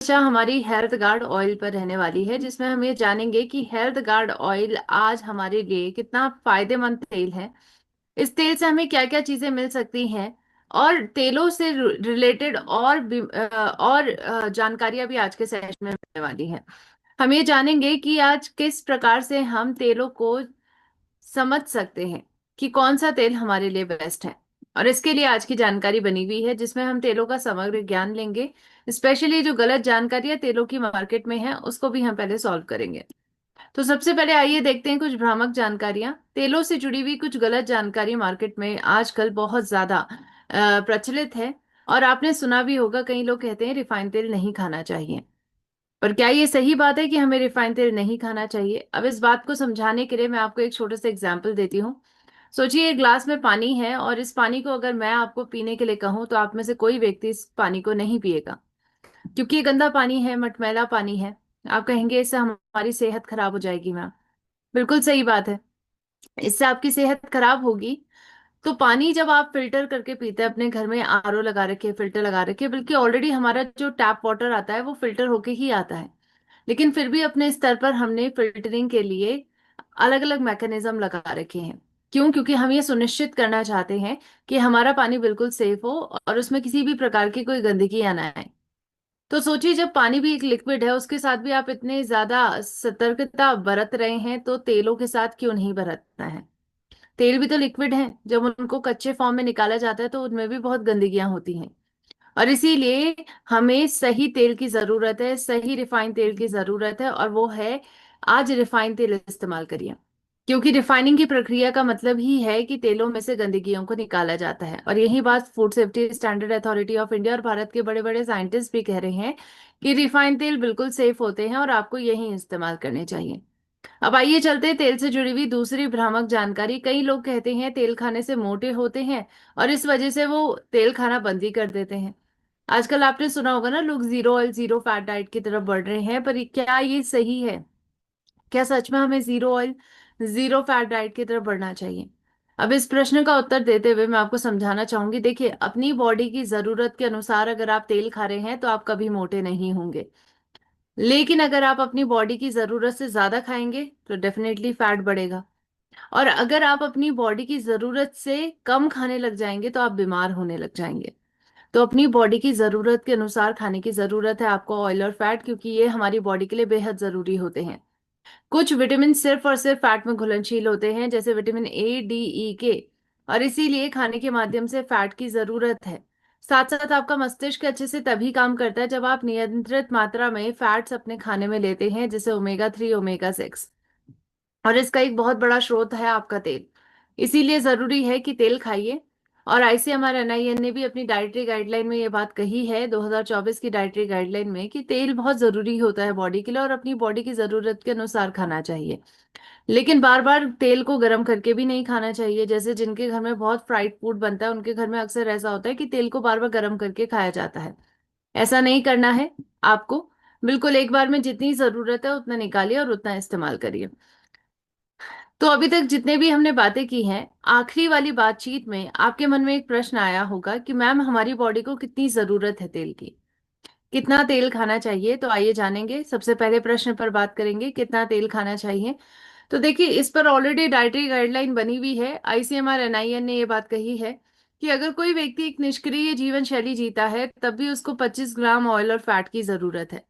चर्चा हमारी health guard oil पर रहने वाली है, जिसमें हम ये जानेंगे कि हेल्थ गार्ड ऑयल आज हमारे लिए कितना फायदेमंद तेल है। इस तेल से हमें क्या क्या चीजें मिल सकती हैं, और तेलों से रिलेटेड और जानकारियां भी आज के सेशन में मिलने वाली है। हम ये जानेंगे कि आज किस प्रकार से हम तेलों को समझ सकते हैं कि कौन सा तेल हमारे लिए बेस्ट है। और इसके लिए आज की जानकारी बनी हुई है, जिसमें हम तेलों का समग्र ज्ञान लेंगे। स्पेशली जो गलत जानकारियां तेलों की मार्केट में है, उसको भी हम पहले सॉल्व करेंगे। तो सबसे पहले आइए देखते हैं कुछ भ्रामक जानकारियां, तेलों से जुड़ी हुई कुछ गलत जानकारी मार्केट में आजकल बहुत ज्यादा प्रचलित है। और आपने सुना भी होगा, कई लोग कहते हैं रिफाइंड तेल नहीं खाना चाहिए। पर क्या ये सही बात है कि हमें रिफाइंड तेल नहीं खाना चाहिए? अब इस बात को समझाने के लिए मैं आपको एक छोटा सा एग्जाम्पल देती हूँ। सोचिए एक ग्लास में पानी है, और इस पानी को अगर मैं आपको पीने के लिए कहूँ तो आप में से कोई व्यक्ति इस पानी को नहीं पिएगा, क्योंकि ये गंदा पानी है, मटमैला पानी है। आप कहेंगे इससे हमारी सेहत खराब हो जाएगी मैम। बिल्कुल सही बात है, इससे आपकी सेहत खराब होगी। तो पानी जब आप फिल्टर करके पीते हैं, अपने घर में आरओ लगा रखे, फिल्टर लगा रखे, बल्कि ऑलरेडी हमारा जो टैप वाटर आता है वो फिल्टर होके ही आता है। लेकिन फिर भी अपने स्तर पर हमने फिल्टरिंग के लिए अलग अलग मैकेनिज्म लगा रखे हैं। क्यों? क्योंकि हम ये सुनिश्चित करना चाहते हैं कि हमारा पानी बिल्कुल सेफ हो और उसमें किसी भी प्रकार की कोई गंदगी ना आए। तो सोचिए, जब पानी भी एक लिक्विड है, उसके साथ भी आप इतने ज्यादा सतर्कता बरत रहे हैं, तो तेलों के साथ क्यों नहीं बरतना है? तेल भी तो लिक्विड है, जब उनको कच्चे फॉर्म में निकाला जाता है तो उनमें भी बहुत गंदगियां होती हैं। और इसीलिए हमें सही तेल की जरूरत है, सही रिफाइंड तेल की जरूरत है, और वो है आज रिफाइंड तेल इस्तेमाल करिए। क्योंकि रिफाइनिंग की प्रक्रिया का मतलब ही है कि तेलों में से गंदगियों को निकाला जाता है। और यही बात food safety standard authority of India और भारत के बड़े बड़े साइंटिस्ट भी कह रहे हैं कि रिफाइंड तेल बिल्कुल सेफ होते हैं और आपको यही इस्तेमाल करने चाहिए। अब आइए चलते हैं तेल से जुड़ी हुई दूसरी भ्रामक जानकारी। कई लोग कहते हैं तेल खाने से मोटे होते हैं, और इस वजह से वो तेल खाना बंद ही कर देते हैं। आजकल आपने सुना होगा ना, लोग zero oil zero fat diet की तरफ बढ़ रहे हैं, पर क्या ये सही है? क्या सच में हमें zero oil zero fat diet की तरफ बढ़ना चाहिए? अब इस प्रश्न का उत्तर देते हुए मैं आपको समझाना चाहूंगी। देखिए, अपनी बॉडी की जरूरत के अनुसार अगर आप तेल खा रहे हैं तो आप कभी मोटे नहीं होंगे। लेकिन अगर आप अपनी बॉडी की जरूरत से ज्यादा खाएंगे तो डेफिनेटली फैट बढ़ेगा। और अगर आप अपनी बॉडी की जरूरत से कम खाने लग जाएंगे तो आप बीमार होने लग जाएंगे। तो अपनी बॉडी की जरूरत के अनुसार खाने की जरूरत है आपको ऑयल और फैट, क्योंकि ये हमारी बॉडी के लिए बेहद जरूरी होते हैं। कुछ विटामिन सिर्फ और सिर्फ फैट में घुलनशील होते हैं, जैसे विटामिन ए, डी, ई, के। और इसीलिए खाने के माध्यम से फैट की जरूरत है। साथ साथ आपका मस्तिष्क अच्छे से तभी काम करता है जब आप नियंत्रित मात्रा में फैट्स अपने खाने में लेते हैं, जैसे ओमेगा 3, ओमेगा 6। और इसका एक बहुत बड़ा स्रोत है आपका तेल। इसीलिए जरूरी है कि तेल खाइए। और आईसीएमआर एनआईएन ने भी अपनी डाइटरी गाइडलाइन में ये बात कही है, 2024 की डाइटरी गाइडलाइन में, कि तेल बहुत जरूरी होता है बॉडी के लिए, और अपनी बॉडी की जरूरत के अनुसार खाना चाहिए। लेकिन बार बार तेल को गर्म करके भी नहीं खाना चाहिए। जैसे जिनके घर में बहुत फ्राइड फूड बनता है, उनके घर में अक्सर ऐसा होता है कि तेल को बार बार गर्म करके खाया जाता है। ऐसा नहीं करना है आपको। बिल्कुल एक बार में जितनी जरूरत है उतना निकालिए और उतना इस्तेमाल करिए। तो अभी तक जितने भी हमने बातें की हैं, आखिरी वाली बातचीत में आपके मन में एक प्रश्न आया होगा कि मैम, हमारी बॉडी को कितनी जरूरत है तेल की, कितना तेल खाना चाहिए? तो आइए जानेंगे। सबसे पहले प्रश्न पर बात करेंगे, कितना तेल खाना चाहिए। तो देखिए, इस पर ऑलरेडी डाइटरी गाइडलाइन बनी हुई है। आईसीएमआर एनआईएन ने ये बात कही है कि अगर कोई व्यक्ति एक निष्क्रिय जीवन शैली जीता है, तब भी उसको 25 ग्राम ऑयल और फैट की जरूरत है।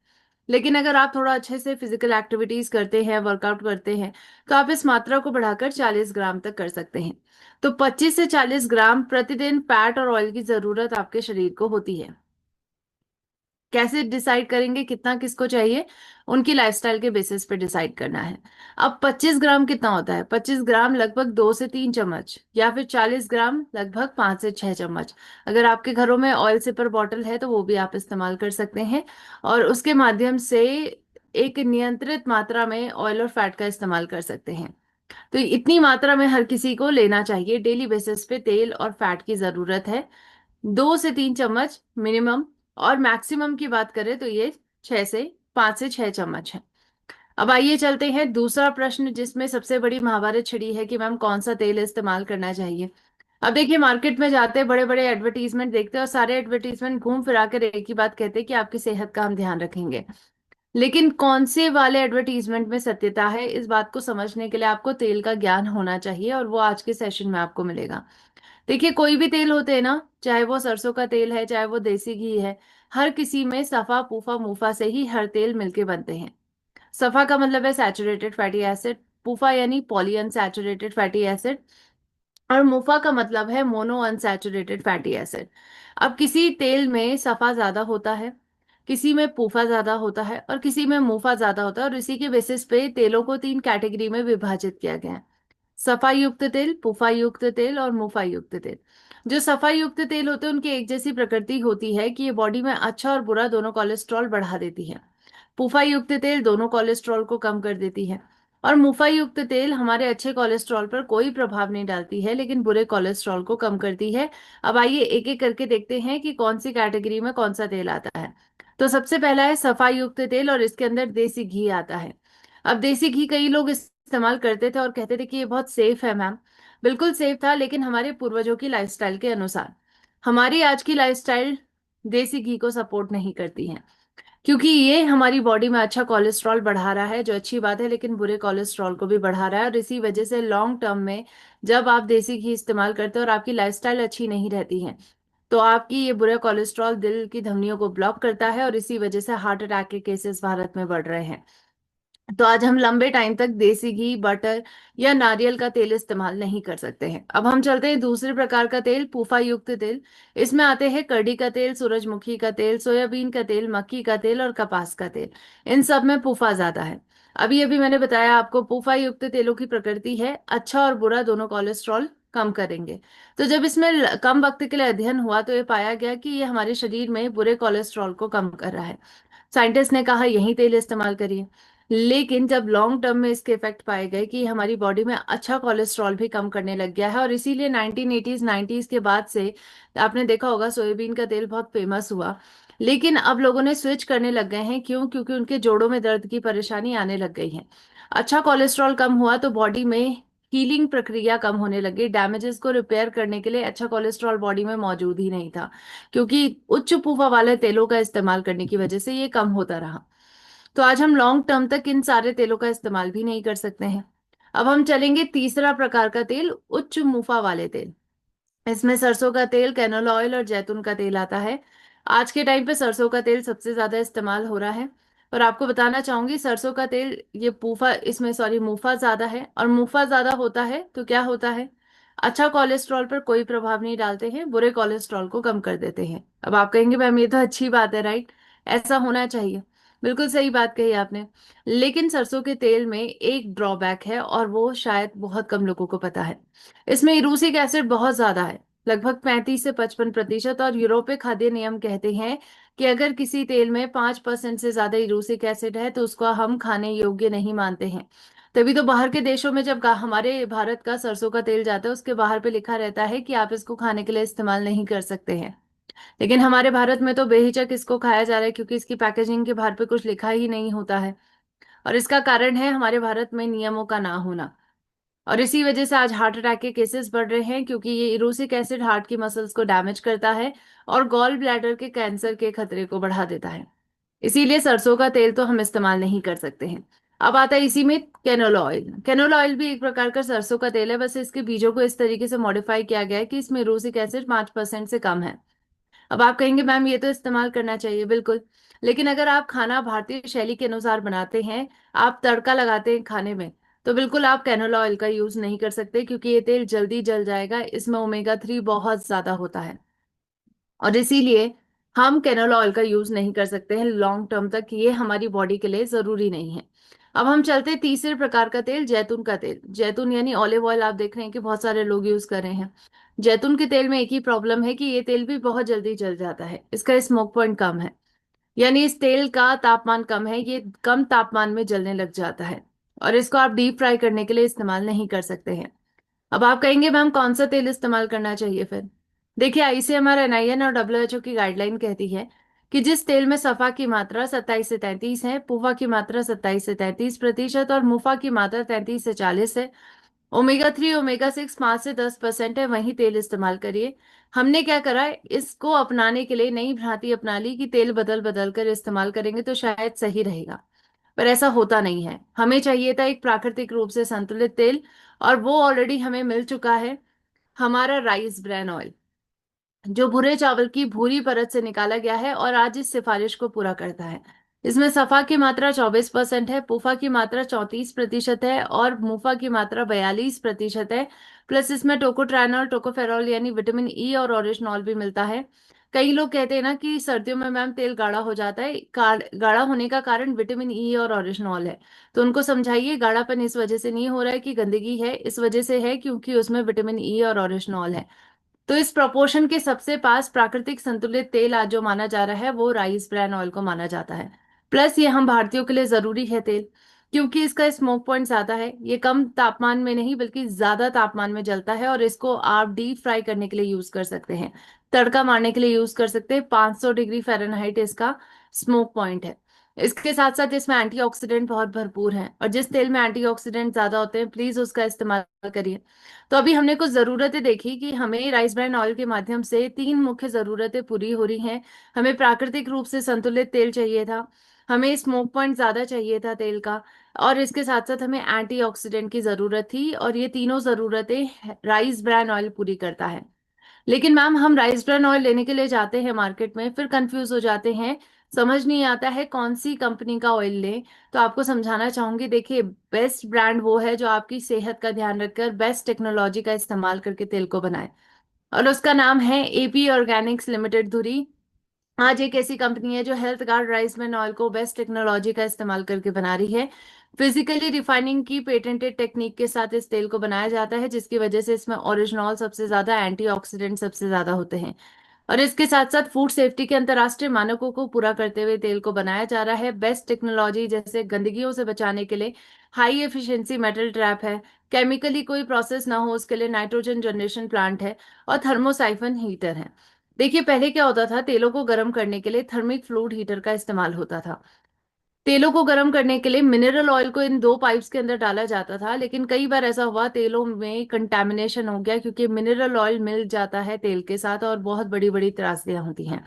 लेकिन अगर आप थोड़ा अच्छे से फिजिकल एक्टिविटीज करते हैं, वर्कआउट करते हैं, तो आप इस मात्रा को बढ़ाकर 40 ग्राम तक कर सकते हैं। तो 25 से 40 ग्राम प्रतिदिन फैट और ऑयल की जरूरत आपके शरीर को होती है। कैसे डिसाइड करेंगे कितना किसको चाहिए? उनकी लाइफस्टाइल के बेसिस पे डिसाइड करना है। अब 25 ग्राम कितना होता है? 25 ग्राम लगभग 2 से 3 चम्मच, या फिर 40 ग्राम लगभग 5 से 6 चम्मच। अगर आपके घरों में ऑयल सिपर बॉटल है तो वो भी आप इस्तेमाल कर सकते हैं, और उसके माध्यम से एक नियंत्रित मात्रा में ऑयल और फैट का इस्तेमाल कर सकते हैं। तो इतनी मात्रा में हर किसी को लेना चाहिए। डेली बेसिस पे तेल और फैट की जरूरत है 2 से 3 चम्मच मिनिमम। और मैक्सिमम की बात करें तो ये 5 से 6 चम्मच है। अब आइए चलते हैं दूसरा प्रश्न, जिसमें सबसे बड़ी महाभारत छिड़ी है कि मैम कौन सा तेल इस्तेमाल करना चाहिए। अब देखिए, मार्केट में जाते हैं, बड़े बड़े एडवर्टीजमेंट देखते हैं और सारे एडवर्टीजमेंट घूम फिरा कर एक ही बात कहते हैं कि आपकी सेहत का हम ध्यान रखेंगे। लेकिन कौन से वाले एडवर्टीजमेंट में सत्यता है, इस बात को समझने के लिए आपको तेल का ज्ञान होना चाहिए, और वो आज के सेशन में आपको मिलेगा। देखिए, कोई भी तेल होते हैं ना, चाहे वो सरसों का तेल है, चाहे वो देसी घी है, हर किसी में सफा पूफा मुफा से ही हर तेल मिलके बनते हैं। सफा का मतलब है सैचुरेटेड फैटी एसिड, पूफा यानी पॉली अनसैचुरेटेड फैटी एसिड, और मुफा का मतलब है मोनो अनसैचुरेटेड फैटी एसिड। अब किसी तेल में सफा ज्यादा होता है, किसी में पूफा ज्यादा होता है, और किसी में मुफा ज्यादा होता है, और इसी के बेसिस पे तेलों को तीन कैटेगरी में विभाजित किया गया है। सफा युक्त तेल, पुफा युक्त तेल और मुफा युक्त तेल। जो सफा युक्त तेल होते हैं उनकी एक जैसी प्रकृति होती है कि ये बॉडी में अच्छा और बुरा दोनों कोलेस्ट्रॉल बढ़ा देती है। पुफा युक्त तेल दोनों कोलेस्ट्रॉल को कम कर देती है, और मुफा युक्त तेल हमारे अच्छे कोलेस्ट्रॉल पर कोई प्रभाव नहीं डालती है लेकिन बुरे कोलेस्ट्रॉल को कम करती है। अब आइए एक एक करके देखते हैं कि कौन सी कैटेगरी में कौन सा तेल आता है। तो सबसे पहला है सफा युक्त तेल, और इसके अंदर देसी घी आता है। अब देसी घी कई लोग इस्तेमाल करते थे और कहते थे कि ये बहुत सेफ है मैम। बिल्कुल सेफ था, लेकिन हमारे पूर्वजों की लाइफस्टाइल के अनुसार हमारी आज की लाइफस्टाइल देसी घी को सपोर्ट नहीं करती है, क्योंकि ये हमारी बॉडी में अच्छा कोलेस्ट्रॉल बढ़ा रहा है, जो अच्छी बात है, लेकिन बुरे कोलेस्ट्रॉल को भी बढ़ा रहा है। और इसी वजह से लॉन्ग टर्म में जब आप देसी घी इस्तेमाल करते हैं और आपकी लाइफस्टाइल अच्छी नहीं रहती है, तो आपकी ये बुरा कोलेस्ट्रॉल दिल की धमनियों को ब्लॉक करता है, और इसी वजह से हार्ट अटैक के केसेस भारत में बढ़ रहे हैं। तो आज हम लंबे टाइम तक देसी घी, बटर या नारियल का तेल इस्तेमाल नहीं कर सकते हैं। अब हम चलते हैं दूसरे प्रकार का तेल, पूफा युक्त तेल। इसमें आते हैं करडी का तेल, सूरजमुखी का तेल, सोयाबीन का तेल, मक्की का तेल और कपास का तेल। इन सब में पूफा ज्यादा है। अभी अभी मैंने बताया आपको, पूफा युक्त तेलों की प्रकृति है अच्छा और बुरा दोनों कोलेस्ट्रॉल कम करेंगे। तो जब इसमें कम वक्त के लिए अध्ययन हुआ तो ये पाया गया कि ये हमारे शरीर में बुरे कोलेस्ट्रॉल को कम कर रहा है। साइंटिस्ट ने कहा यही तेल इस्तेमाल करिए। लेकिन जब लॉन्ग टर्म में इसके इफेक्ट पाए गए कि हमारी बॉडी में अच्छा कोलेस्ट्रॉल भी कम करने लग गया है, और इसीलिए 1980s 90s के बाद से आपने देखा होगा सोयाबीन का तेल बहुत फेमस हुआ। लेकिन अब लोगों ने स्विच करने लग गए हैं, क्यों? क्योंकि उनके जोड़ों में दर्द की परेशानी आने लग गई है। अच्छा कोलेस्ट्रॉल कम हुआ तो बॉडी में हीलिंग प्रक्रिया कम होने लगी, डैमेजेस को रिपेयर करने के लिए अच्छा कोलेस्ट्रॉल बॉडी में मौजूद ही नहीं था, क्योंकि उच्च पूफा वाले तेलों का इस्तेमाल करने की वजह से ये कम होता रहा। तो आज हम लॉन्ग टर्म तक इन सारे तेलों का इस्तेमाल भी नहीं कर सकते हैं। अब हम चलेंगे तीसरा प्रकार का तेल, उच्च मुफा वाले तेल। इसमें सरसों का तेल, कैनोला ऑयल और जैतून का तेल आता है। आज के टाइम पे सरसों का तेल सबसे ज्यादा इस्तेमाल हो रहा है। और आपको बताना चाहूंगी, सरसों का तेल ये पूफा, इसमें सॉरी मुफा ज्यादा है, और मुफा ज्यादा होता है तो क्या होता है? अच्छा कोलेस्ट्रॉल पर कोई प्रभाव नहीं डालते हैं, बुरे कोलेस्ट्रॉल को कम कर देते हैं। अब आप कहेंगे मैम ये तो अच्छी बात है, राइट? ऐसा होना चाहिए। बिल्कुल सही बात कही आपने। लेकिन सरसों के तेल में एक ड्रॉबैक है, और वो शायद बहुत कम लोगों को पता है। इसमें इरूसिक एसिड बहुत ज्यादा है, लगभग 35 से 55%। और यूरोपीय खाद्य नियम कहते हैं कि अगर किसी तेल में 5% से ज्यादा इरूसिक एसिड है तो उसको हम खाने योग्य नहीं मानते हैं। तभी तो बाहर के देशों में जब हमारे भारत का सरसों का तेल जाता है उसके बाहर पे लिखा रहता है कि आप इसको खाने के लिए इस्तेमाल नहीं कर सकते हैं। लेकिन हमारे भारत में तो बेहिचक इसको खाया जा रहा है, क्योंकि इसकी पैकेजिंग के बाहर पे कुछ लिखा ही नहीं होता है। और इसका कारण है हमारे भारत में नियमों का ना होना। और इसी वजह से आज हार्ट अटैक के केसेस बढ़ रहे हैं, क्योंकि ये इरूसिक एसिड हार्ट की मसल्स को डैमेज करता है और गॉल ब्लैडर के कैंसर के खतरे को बढ़ा देता है। इसीलिए सरसों का तेल तो हम इस्तेमाल नहीं कर सकते हैं। अब आता है इसी में कैनोला ऑयल। कैनोला ऑयल भी एक प्रकार का सरसों का तेल है, बस इसके बीजों को इस तरीके से मॉडिफाई किया गया है कि इसमें इरूसिक एसिड 5% से कम है। अब आप कहेंगे मैम ये तो इस्तेमाल करना चाहिए, बिल्कुल। लेकिन अगर आप खाना भारतीय शैली के अनुसार बनाते हैं, आप तड़का लगाते हैं खाने में, तो बिल्कुल आप कैनोला ऑयल का यूज नहीं कर सकते, क्योंकि ये तेल जल्दी जल जाएगा, इसमें ओमेगा 3 बहुत ज्यादा होता है। और इसीलिए हम कैनोला ऑयल का यूज नहीं कर सकते हैं लॉन्ग टर्म तक, ये हमारी बॉडी के लिए जरूरी नहीं है। अब हम चलते हैं तीसरे प्रकार का तेल, जैतून का तेल। जैतून यानी ऑलिव ऑयल, आप देख रहे हैं कि बहुत सारे लोग यूज कर रहे हैं। जैतून के तेल में एक ही प्रॉब्लम है कि ये तेल भी बहुत जल्दी जल जाता है, इसका स्मोक पॉइंट कम है। यानी इस तेल का तापमान कम है, ये कम तापमान में जलने लग जाता है, और इसको आप डीप फ्राई करने के लिए इस्तेमाल नहीं कर सकते हैं। अब आप कहेंगे मैम कौन सा तेल इस्तेमाल करना चाहिए फिर? देखिए, आईसीएमआर, एनआईएन और डब्ल्यूएचओ की गाइडलाइन कहती है कि जिस तेल में सफा की मात्रा 27 से 33 है, पुफा की मात्रा 27 से 33% और मुफा की मात्रा 33 से 40 है, ओमेगा 3 ओमेगा 6 5 से 10% है, वही तेल इस्तेमाल करिए। हमने क्या करा, इसको अपनाने के लिए नई भ्रांति अपना ली कि तेल बदल बदल कर इस्तेमाल करेंगे तो शायद सही रहेगा। पर ऐसा होता नहीं है। हमें चाहिए था एक प्राकृतिक रूप से संतुलित तेल, और वो ऑलरेडी हमें मिल चुका है, हमारा राइस ब्रान ऑयल, जो भूरे चावल की भूरी परत से निकाला गया है और आज इस सिफारिश को पूरा करता है। इसमें सफा की मात्रा 24% है, पूफा की मात्रा 34% है और मुफा की मात्रा 42% है। प्लस इसमें टोकोट्रानॉल, टोकोफेरॉल यानी विटामिन ई और ऑरिजिनॉल भी मिलता है। कई लोग कहते हैं ना कि सर्दियों में मैम तेल गाढ़ा हो जाता है, गाढ़ा होने का कारण विटामिन ई और ऑरिजिनॉल है। तो उनको समझाइए गाढ़ापन इस वजह से नहीं हो रहा है कि गंदगी है, इस वजह से है क्योंकि उसमें विटामिन ई और ऑरिजिनॉल है। तो इस प्रोपोर्शन के सबसे पास प्राकृतिक संतुलित तेल आज जो माना जा रहा है वो राइस ब्रान ऑयल को माना जाता है। प्लस ये हम भारतीयों के लिए जरूरी है तेल, क्योंकि इसका स्मोक पॉइंट ज्यादा है। ये कम तापमान में नहीं बल्कि ज्यादा तापमान में जलता है, और इसको आप डीप फ्राई करने के लिए यूज कर सकते हैं, तड़का मारने के लिए यूज कर सकते हैं। 500 डिग्री फ़ारेनहाइट इसका स्मोक पॉइंट है। इसके साथ साथ इसमें एंटीऑक्सीडेंट बहुत भरपूर हैं, और जिस तेल में एंटीऑक्सीडेंट ज्यादा होते हैं प्लीज उसका इस्तेमाल करिए। तो अभी हमने कुछ जरूरतें देखी कि हमें राइस ब्रान ऑयल के माध्यम से 3 मुख्य जरूरतें पूरी हो रही हैं। हमें प्राकृतिक रूप से संतुलित तेल चाहिए था, हमें स्मोक पॉइंट ज्यादा चाहिए था तेल का, और इसके साथ साथ हमें एंटीऑक्सीडेंट की जरूरत थी, और ये तीनों जरूरतें राइस ब्रान ऑयल पूरी करता है। लेकिन मैम हम राइस ब्रान ऑयल लेने के लिए जाते हैं मार्केट में, फिर कंफ्यूज हो जाते हैं, समझ नहीं आता है कौन सी कंपनी का ऑयल लें। तो आपको समझाना चाहूंगी, देखिए बेस्ट ब्रांड वो है जो आपकी सेहत का ध्यान रखकर बेस्ट टेक्नोलॉजी का इस्तेमाल करके तेल को बनाए, और उसका नाम है एपी ऑर्गेनिक्स लिमिटेड धुरी। आज एक ऐसी कंपनी है जो health guard rice bran oil को बेस्ट टेक्नोलॉजी का इस्तेमाल करके बना रही है। फिजिकली रिफाइनिंग की पेटेंटेड टेक्निक के साथ इस तेल को बनाया जाता है, जिसकी वजह से इसमें ओरिजिनॉल सबसे ज्यादा, एंटीऑक्सीडेंट सबसे ज्यादा होते हैं। और इसके साथ साथ फूड सेफ्टी के अंतर्राष्ट्रीय मानकों को पूरा करते हुए तेल को बनाया जा रहा है। बेस्ट टेक्नोलॉजी जैसे गंदगियों से बचाने के लिए हाई एफिशिएंसी मेटल ट्रैप है, केमिकली कोई प्रोसेस ना हो उसके लिए नाइट्रोजन जनरेशन प्लांट है, और थर्मोसाइफन हीटर है। देखिए पहले क्या होता था, तेलों को गर्म करने के लिए थर्मिक फ्लूइड हीटर का इस्तेमाल होता था। तेलों को गर्म करने के लिए मिनरल ऑयल को इन 2 पाइप्स के अंदर डाला जाता था, लेकिन कई बार ऐसा हुआ तेलों में कंटेमिनेशन हो गया, क्योंकि मिनरल ऑयल मिल जाता है तेल के साथ और बहुत बड़ी बड़ी त्रासदियां होती हैं।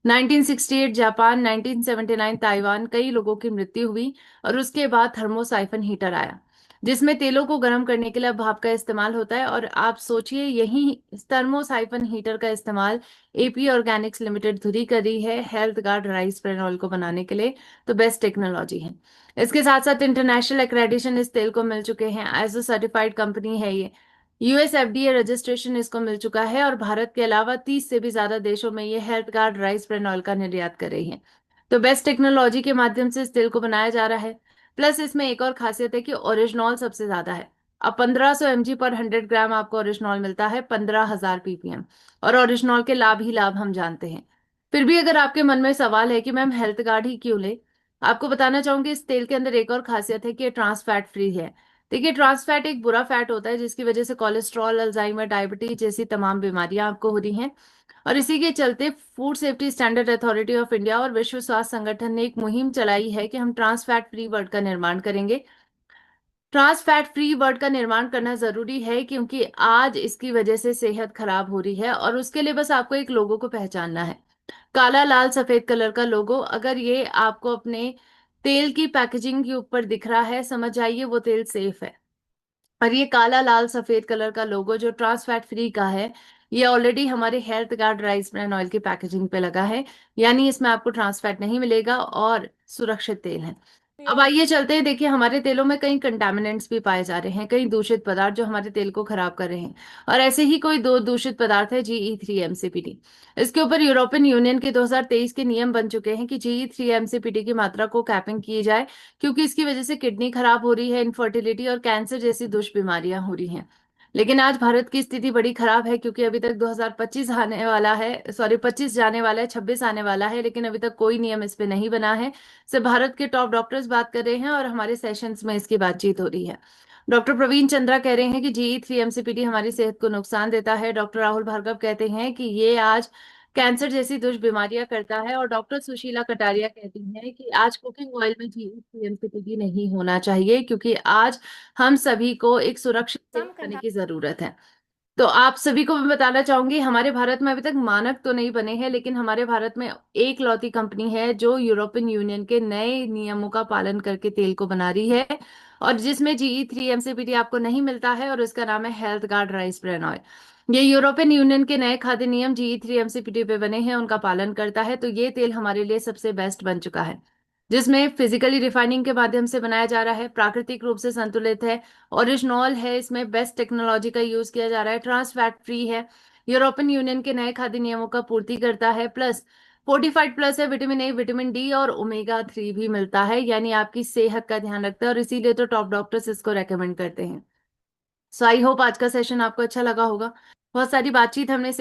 1968 जापान, 1979 ताइवान, कई लोगों की मृत्यु हुई, और उसके बाद थर्मोसाइफन हीटर आया, जिसमें तेलों को गर्म करने के लिए अब भाप का इस्तेमाल होता है। और आप सोचिए यही थर्मोसाइफन हीटर का इस्तेमाल एपी ऑर्गेनिक्स लिमिटेड धुरी कर रही है health guard rice bran oil को बनाने के लिए। तो बेस्ट टेक्नोलॉजी है। इसके साथ साथ इंटरनेशनल एक्रेडिशन इस तेल को मिल चुके हैं, आईएसओ सर्टिफाइड कंपनी है ये, यूएस एफडीए रजिस्ट्रेशन इसको मिल चुका है, और भारत के अलावा 30 से भी ज्यादा देशों में ये health guard rice bran oil का निर्यात कर रही है। तो बेस्ट टेक्नोलॉजी के माध्यम से इस तेल को बनाया जा रहा है। प्लस इसमें एक और खासियत है कि ओरिजिनॉल सबसे ज्यादा है। अब 1500 mg/100 ग्राम आपको ओरिजिनॉल मिलता है, 15,000 ppm। और ओरिजिनॉल के लाभ ही लाभ हम जानते हैं। फिर भी अगर आपके मन में सवाल है कि मैम हेल्थ गार्ड ही क्यों ले, आपको बताना चाहूंगी इस तेल के अंदर एक और खासियत है कि ये ट्रांस फैट फ्री है। देखिए ट्रांस फैट एक बुरा फैट होता है जिसकी वजह से कोलेस्ट्रॉल, अल्जाइमर, डायबिटीज जैसी तमाम बीमारियां आपको हो रही हैं। और इसी के चलते food safety standard authority of India और विश्व स्वास्थ्य संगठन ने एक मुहिम चलाई है कि हम ट्रांस फैट फ्री वर्ल्ड का निर्माण करेंगे। ट्रांस फैट फ्री वर्ल्ड का निर्माण करना जरूरी है, क्योंकि आज इसकी वजह से सेहत खराब हो रही है, और उसके लिए बस आपको एक लोगो को पहचानना है। काला लाल सफेद कलर का लोगो, अगर ये आपको अपने तेल की पैकेजिंग के ऊपर दिख रहा है, समझ जाइए वो तेल सेफ है। और ये काला लाल सफेद कलर का लोगो जो ट्रांस फैट फ्री का है, ये ऑलरेडी हमारे health guard rice bran oil की पैकेजिंग पे लगा है, यानी इसमें आपको ट्रांस फैट नहीं मिलेगा और सुरक्षित तेल है। अब आइए चलते हैं, देखिए हमारे तेलों में कई कंटामिनेंट्स भी पाए जा रहे हैं, कई दूषित पदार्थ जो हमारे तेल को खराब कर रहे हैं। और ऐसे ही कोई दो दूषित पदार्थ है GE3 MCPD। इसके ऊपर यूरोपियन यूनियन के 2023 के नियम बन चुके हैं कि GE3 MCPD की मात्रा को कैपिंग की जाए, क्योंकि इसकी वजह से किडनी खराब हो रही है, इनफर्टिलिटी और कैंसर जैसी दुष्बीमारियां हो रही हैं। लेकिन आज भारत की स्थिति बड़ी खराब है, क्योंकि अभी तक 2025 आने वाला है, सॉरी 25 जाने वाला है, 26 आने वाला है, लेकिन अभी तक कोई नियम इस पे नहीं बना है। से भारत के टॉप डॉक्टर्स बात कर रहे हैं और हमारे सेशंस में इसकी बातचीत हो रही है। डॉक्टर प्रवीण चंद्रा कह रहे हैं कि GE3 MCPD हमारी सेहत को नुकसान देता है। डॉक्टर राहुल भार्गव कहते हैं कि ये आज कैंसर जैसी दुष्ट बीमारियां करता है। और डॉक्टर सुशीला कटारिया कहती हैं कि आज कुकिंग ऑयल में जीएसपीएनसीपीडी नहीं होना चाहिए, क्योंकि आज हम सभी को एक सुरक्षित तेल खाने की जरूरत है। तो आप सभी को मैं बताना चाहूंगी, हमारे भारत में अभी तक मानक तो नहीं बने हैं, लेकिन हमारे भारत में एक लौती कंपनी है जो यूरोपियन यूनियन के नए नियमों का पालन करके तेल को बना रही है, और जिसमें GE3 MCPD आपको नहीं मिलता है, और इसका नाम है health guard rice bran oil. ये यूरोपियन यूनियन के नए खाद्य नियम GE3 MCPD पे बने हैं, उनका पालन करता है। तो ये तेल हमारे लिए सबसे बेस्ट बन चुका है, जिसमें फिजिकली रिफाइनिंग के माध्यम से बनाया जा रहा है, प्राकृतिक रूप से संतुलित है, ओरिजिनॉल है, इसमें बेस्ट टेक्नोलॉजी का यूज किया जा रहा है, ट्रांस फैट फ्री है, यूरोपियन यूनियन के नए खाद्य नियमों का पूर्ति करता है, प्लस फोर्टिफाइड प्लस है, विटामिन A, विटामिन D और ओमेगा 3 भी मिलता है, यानी आपकी सेहत का ध्यान रखता है, और इसीलिए तो टॉप डॉक्टर्स इसको रेकमेंड करते हैं। सो आई होप आज का सेशन आपको अच्छा लगा होगा। बहुत सारी बातचीत हमने